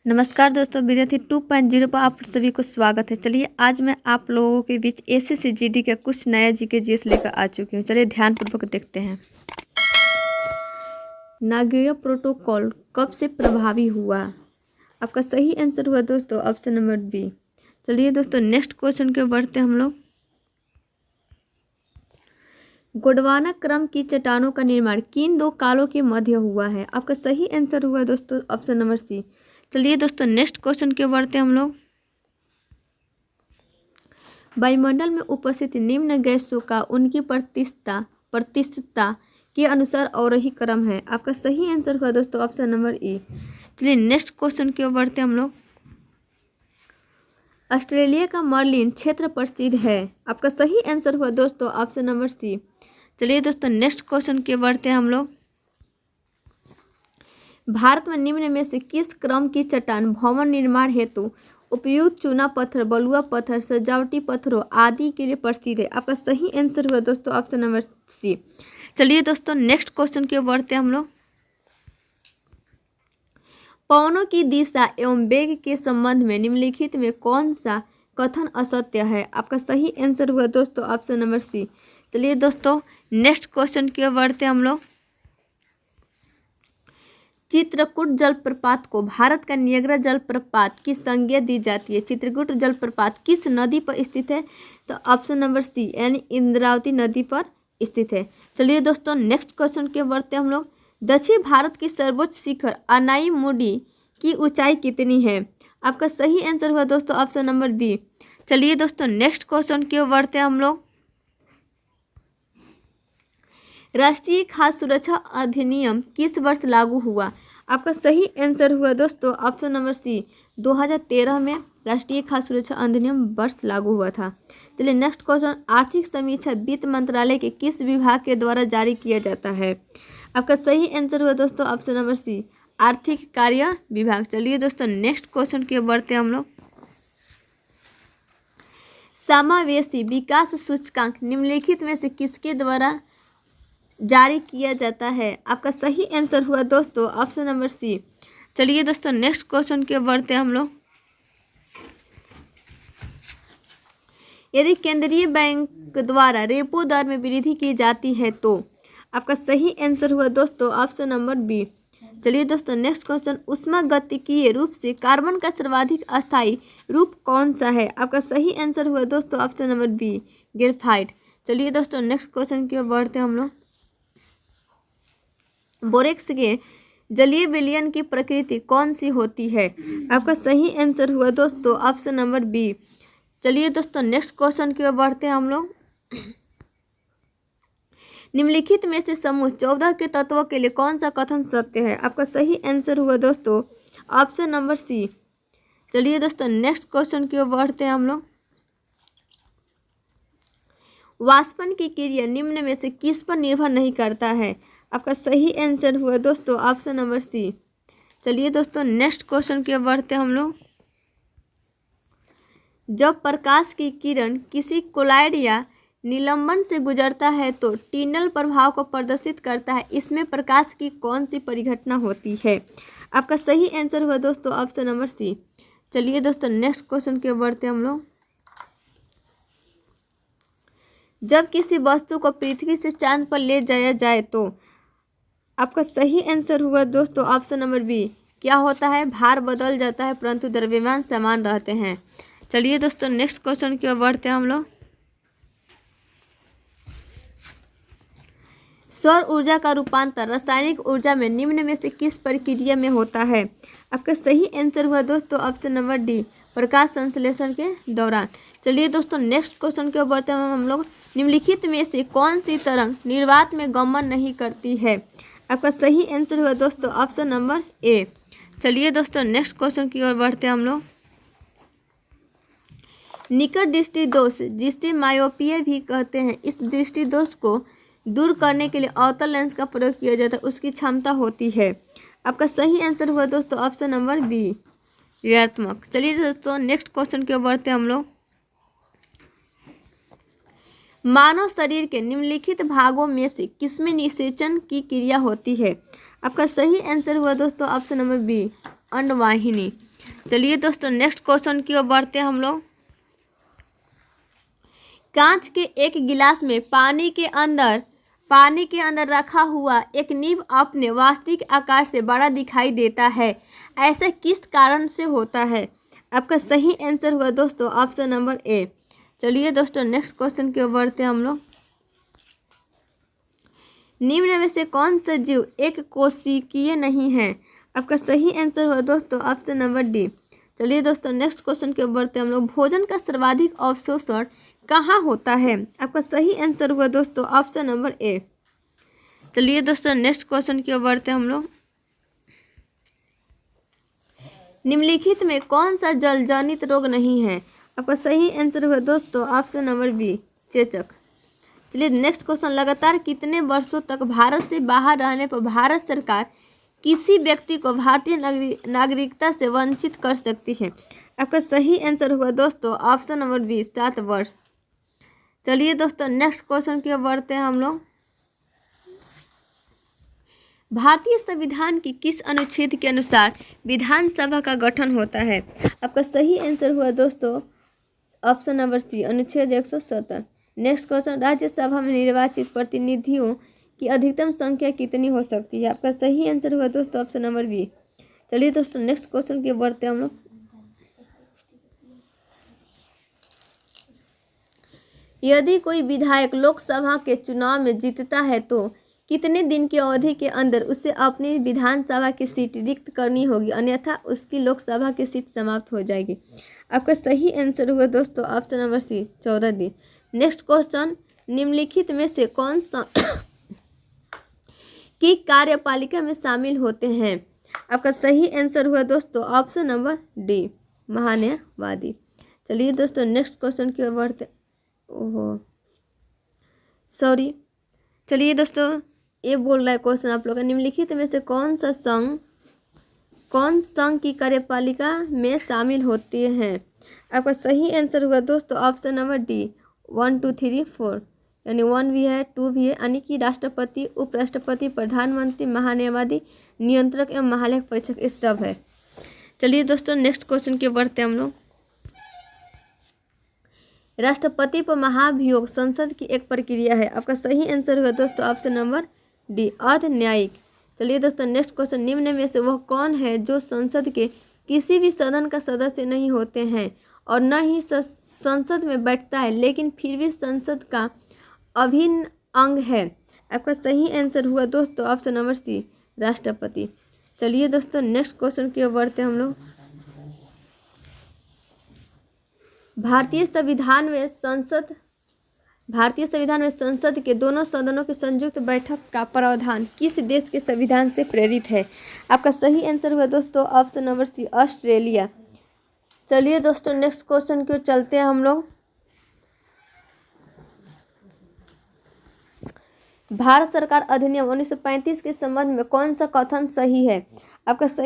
नमस्कार दोस्तों, विद्यार्थी 2.0 पर आप सभी को स्वागत है। चलिए आज मैं आप लोगों के बीच एसएससी जीडी का कुछ नया जीके जीएस लेकर आ चुकी हूँ। चलिए ध्यानपूर्वक देखते हैं। नागोया प्रोटोकॉल कब से प्रभावी हुआ? आपका सही आंसर हुआ दोस्तों ऑप्शन नंबर बी। चलिए दोस्तों नेक्स्ट क्वेश्चन के बढ़ते हैं हम लोग। गोंडवाना क्रम की चट्टानों का निर्माण किन दो कालों के मध्य हुआ है? आपका सही आंसर हुआ दोस्तों ऑप्शन नंबर सी। चलिए दोस्तों नेक्स्ट क्वेश्चन की ओर बढ़ते हैं हम लोग। वायुमंडल में उपस्थित निम्न गैसों का उनकी प्रतिशतता के अनुसार अवरोही क्रम है। आपका सही आंसर हुआ दोस्तों ऑप्शन नंबर ई। चलिए नेक्स्ट क्वेश्चन की ओर बढ़ते हैं हम लोग। ऑस्ट्रेलिया का मर्लिन क्षेत्र प्रसिद्ध है। आपका सही आंसर हुआ दोस्तों ऑप्शन नंबर सी। चलिए दोस्तों नेक्स्ट क्वेश्चन की ओर बढ़ते हैं हम लोग। भारत में निम्न में से किस क्रम की चट्टान भवन निर्माण हेतु उपयुक्त चूना पत्थर, बलुआ पत्थर, सजावटी पत्थरों आदि के लिए प्रसिद्ध है? आपका सही आंसर हुआ दोस्तों ऑप्शन नंबर सी। चलिए दोस्तों नेक्स्ट क्वेश्चन की ओर बढ़ते हैं हम लोग। पवनों की दिशा एवं वेग के संबंध में निम्नलिखित में कौन सा कथन असत्य है? आपका सही आंसर हुआ दोस्तों ऑप्शन नंबर सी। चलिए दोस्तों नेक्स्ट क्वेश्चन की ओर बढ़ते हैं हम लोग। चित्रकूट जलप्रपात को भारत का नियाग्रा जलप्रपात की संज्ञा दी जाती है। चित्रकूट जलप्रपात किस नदी पर स्थित है? तो ऑप्शन नंबर सी यानी इंद्रावती नदी पर स्थित है। चलिए दोस्तों नेक्स्ट क्वेश्चन के बढ़ते हम लोग। दक्षिण भारत की सर्वोच्च शिखर अनाईमुडी की ऊंचाई कितनी है? आपका सही आंसर हुआ दोस्तों ऑप्शन नंबर बी। चलिए दोस्तों नेक्स्ट क्वेश्चन की ओर बढ़ते हैं हम लोग। राष्ट्रीय खाद्य सुरक्षा अधिनियम किस वर्ष लागू हुआ? आपका सही आंसर हुआ दोस्तों ऑप्शन नंबर सी। 2013 में राष्ट्रीय खाद्य सुरक्षा अधिनियम वर्ष लागू हुआ था। चलिए नेक्स्ट क्वेश्चन। आर्थिक समीक्षा वित्त मंत्रालय के किस विभाग के द्वारा जारी किया जाता है? आपका सही आंसर हुआ दोस्तों ऑप्शन नंबर सी आर्थिक कार्य विभाग। चलिए दोस्तों नेक्स्ट क्वेश्चन की ओर बढ़ते हैं हम लोग। समावेशी विकास सूचकांक निम्नलिखित में से किसके द्वारा जारी किया जाता है? आपका सही आंसर हुआ दोस्तों ऑप्शन नंबर सी। चलिए दोस्तों नेक्स्ट क्वेश्चन की ओर बढ़ते हैं हम लोग। यदि केंद्रीय बैंक द्वारा रेपो दर में वृद्धि की जाती है तो? आपका सही आंसर हुआ दोस्तों ऑप्शन नंबर बी। चलिए दोस्तों नेक्स्ट क्वेश्चन। ऊष्मागतिकीय रूप से कार्बन का सर्वाधिक अस्थायी रूप कौन सा है? आपका सही आंसर हुआ दोस्तों ऑप्शन नंबर बी ग्रेफाइट। चलिए दोस्तों नेक्स्ट क्वेश्चन की ओर बढ़ते हैं हम लोग। बोरेक्स के जलीय विलयन की प्रकृति कौन सी होती है? आपका सही आंसर हुआ दोस्तों ऑप्शन नंबर बी। चलिए दोस्तों नेक्स्ट क्वेश्चन की ओर बढ़ते हैं हम लोग। निम्नलिखित में से समूह 14 के तत्वों के लिए कौन सा कथन सत्य है? आपका सही आंसर हुआ दोस्तों ऑप्शन नंबर सी। चलिए दोस्तों नेक्स्ट क्वेश्चन की ओर बढ़ते हैं हम लोग। वाष्पन की क्रिया निम्न में से किस पर निर्भर नहीं करता है? आपका सही आंसर हुआ दोस्तों ऑप्शन नंबर सी। चलिए दोस्तों नेक्स्ट क्वेश्चन की ओर बढ़ते हैं हम लोग। जब प्रकाश की किरण किसी कोलाइड या निलंबन से गुजरता है तो टिनल प्रभाव को प्रदर्शित करता है। इसमें प्रकाश की कौन सी परिघटना होती है? आपका सही आंसर हुआ दोस्तों ऑप्शन नंबर सी। चलिए दोस्तों नेक्स्ट क्वेश्चन की ओर बढ़ते हैं हम लोग। जब किसी वस्तु को पृथ्वी से चांद पर ले जाया जाए तो? आपका सही आंसर हुआ दोस्तों ऑप्शन नंबर बी। क्या होता है? भार बदल जाता है परंतु द्रव्यमान समान रहते हैं। चलिए दोस्तों नेक्स्ट क्वेश्चन की ओर बढ़ते हैं हम लोग। सौर ऊर्जा का रूपांतर रासायनिक ऊर्जा में निम्न में से किस प्रक्रिया में होता है? आपका सही आंसर हुआ दोस्तों ऑप्शन नंबर डी प्रकाश संश्लेषण के दौरान। चलिए दोस्तों नेक्स्ट क्वेश्चन की ओर बढ़ते हैं हम लोग। निम्नलिखित में से कौन सी तरंग निर्वात में गमन नहीं करती है? आपका सही आंसर हुआ दोस्तों ऑप्शन नंबर ए। चलिए दोस्तों नेक्स्ट क्वेश्चन की ओर बढ़ते हैं हम लोग। निकट दृष्टि दोष जिसे मायोपिया भी कहते हैं, इस दृष्टि दोष को दूर करने के लिए अवतल लेंस का प्रयोग किया जाता है। उसकी क्षमता होती है। आपका सही आंसर हुआ दोस्तों ऑप्शन नंबर बी ऋणात्मक। चलिए दोस्तों नेक्स्ट क्वेश्चन की ओर बढ़ते हैं हम लोग। मानव शरीर के निम्नलिखित भागों में से किसमें निषेचन की क्रिया होती है? आपका सही आंसर हुआ दोस्तों ऑप्शन नंबर बी अंडवाहिनी। चलिए दोस्तों नेक्स्ट क्वेश्चन की ओर बढ़ते हैं हम लोग। कांच के एक गिलास में पानी के अंदर रखा हुआ एक नींब अपने वास्तविक आकार से बड़ा दिखाई देता है, ऐसा किस कारण से होता है? आपका सही आंसर हुआ दोस्तों ऑप्शन नंबर ए। चलिए दोस्तों नेक्स्ट क्वेश्चन की ओर बढ़ते हैं हम लोग। निम्न में से कौन सा जीव एक कोशिकीय नहीं है? आपका सही आंसर हुआ दोस्तों ऑप्शन नंबर डी। चलिए दोस्तों नेक्स्ट क्वेश्चन की ओर बढ़ते हैं हम लोग। भोजन का सर्वाधिक अवशोषण कहाँ होता है? आपका सही आंसर हुआ दोस्तों ऑप्शन नंबर ए। चलिए दोस्तों नेक्स्ट क्वेश्चन की ओर बढ़ते हैं हम लोग। निम्नलिखित में कौन सा जल जनित रोग नहीं है? आपका सही आंसर हुआ दोस्तों ऑप्शन नंबर बी, चेचक। चलिए नेक्स्ट क्वेश्चन। लगातार कितने वर्षों तक भारत से बाहर रहने पर भारत सरकार किसी व्यक्ति को भारतीय नागरिकता से वंचित कर सकती है? आपका सही आंसर हुआ दोस्तों ऑप्शन नंबर बी, 7 वर्ष। चलिए दोस्तों नेक्स्ट क्वेश्चन की ओर बढ़ते हैं हम लोग। भारतीय संविधान की किस अनुच्छेद के अनुसार विधानसभा का गठन होता है? आपका सही आंसर हुआ दोस्तों ऑप्शन नंबर सी, अनुच्छेद 170। Next question. राज्यसभा में निर्वाचित प्रतिनिधियों की अधिकतम संख्या कितनी हो सकती है? आपका सही आंसर हुआ दोस्तों ऑप्शन नंबर बी। चलिए दोस्तों नेक्स्ट क्वेश्चन की बढ़ते हैं हम लोग। यदि कोई विधायक लोकसभा के चुनाव में जीतता है तो कितने दिन की अवधि के अंदर उसे अपनी विधानसभा की सीट रिक्त करनी होगी, अन्यथा उसकी लोकसभा की सीट समाप्त हो जाएगी? आपका सही आंसर हुआ दोस्तों ऑप्शन नंबर सी, 14 दिन। Next question. निम्नलिखित में से कौन सा की कार्यपालिका में शामिल होते हैं? आपका सही आंसर हुआ दोस्तों ऑप्शन नंबर डी, महान्यायवादी। चलिए दोस्तों नेक्स्ट क्वेश्चन की ओर बढ़ते। चलिए दोस्तों ये बोल रहा है क्वेश्चन आप लोग का। निम्नलिखित में से कौन संघ की कार्यपालिका में शामिल होते हैं? आपका सही आंसर हुआ दोस्तों ऑप्शन नंबर डी, 1 2 3 4, यानी 1 भी है 2 भी है, यानी कि राष्ट्रपति, उपराष्ट्रपति, प्रधानमंत्री, महान्यायवादी, नियंत्रक एवं महालेख परीक्षक, इस सब है। चलिए दोस्तों नेक्स्ट क्वेश्चन की बढ़ते हैं हम लोग। राष्ट्रपति पर महाभियोग संसद की एक प्रक्रिया है। आपका सही आंसर हुआ दोस्तों ऑप्शन नंबर डी, अर्ध न्यायिक। चलिए दोस्तों नेक्स्ट क्वेश्चन। निम्न में से वह कौन है जो संसद के किसी भी सदन का सदस्य नहीं होते हैं और न ही संसद में बैठता है, लेकिन फिर भी संसद का अभिन्न अंग है? आपका सही आंसर हुआ दोस्तों ऑप्शन नंबर सी, राष्ट्रपति। चलिए दोस्तों नेक्स्ट क्वेश्चन की ओर बढ़ते हैं हम लोग। भारतीय संविधान में संसद के दोनों सदनों की संयुक्त बैठक का प्रावधान किस देश के संविधान से प्रेरित है? आपका सही आंसर हुआ दोस्तों ऑप्शन नंबर सी, ऑस्ट्रेलिया। चलिए दोस्तों नेक्स्ट क्वेश्चन की ओर चलते हैं हम लोग। भारत सरकार अधिनियम 1935 के संबंध में कौन सा कथन सही है? आपका सही